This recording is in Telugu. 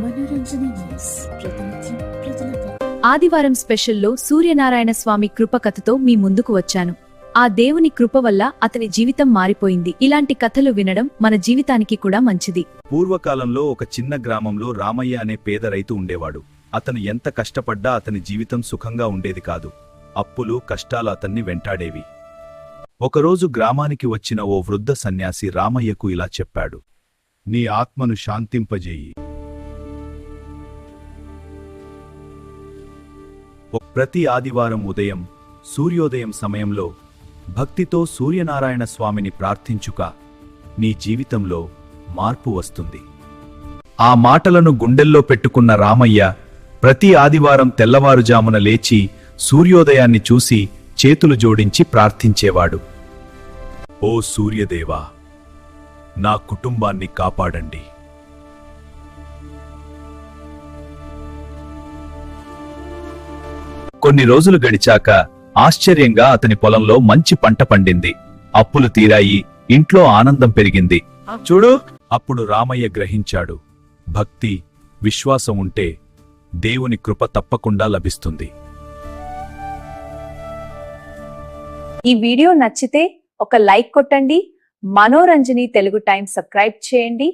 మనోరంజన న్యూస్ ప్రతినిత్యం ప్రజలకు. ఆదివారం స్పెషల్లో సూర్యనారాయణ స్వామి కృప కథతో మీ ముందుకు వచ్చాను. ఆ దేవుని కృప వల్ల అతని జీవితం మారిపోయింది. ఇలాంటి కథలు వినడం మన జీవితానికి కూడా మంచిది. పూర్వకాలంలో ఒక చిన్న గ్రామంలో రామయ్య అనే పేద రైతు ఉండేవాడు. అతను ఎంత కష్టపడ్డా అతని జీవితం సుఖంగా ఉండేది కాదు. అప్పులు, కష్టాలు అతన్ని వెంటాడేవి. ఒకరోజు గ్రామానికి వచ్చిన ఓ వృద్ధ సన్యాసి రామయ్యకు ఇలా చెప్పాడు: నీ ఆత్మను శాంతింపజేయి. ప్రతి ఆదివారం ఉదయం సూర్యోదయం సమయంలో భక్తితో సూర్యనారాయణ స్వామిని ప్రార్థించుక, నీ జీవితంలో మార్పు వస్తుంది. ఆ మాటలను గుండెల్లో పెట్టుకున్న రామయ్య ప్రతి ఆదివారం తెల్లవారుజామున లేచి సూర్యోదయాన్ని చూసి చేతులు జోడించి ప్రార్థించేవాడు. ఓ సూర్యదేవా, నా కుటుంబాన్ని కాపాడండి. కొన్ని రోజులు గడిచాక ఆశ్చర్యంగా అతని పొలంలో మంచి పంట పండింది. అప్పులు తీరాయి, ఇంట్లో ఆనందం పెరిగింది. చూడు, అప్పుడు రామయ్య గ్రహించాడు, భక్తి, విశ్వాసం ఉంటే దేవుని కృప తప్పకుండా లభిస్తుంది. ఈ వీడియో నచ్చితే ఒక లైక్ కొట్టండి. మనోరంజని తెలుగు టైం సబ్స్క్రైబ్ చేయండి.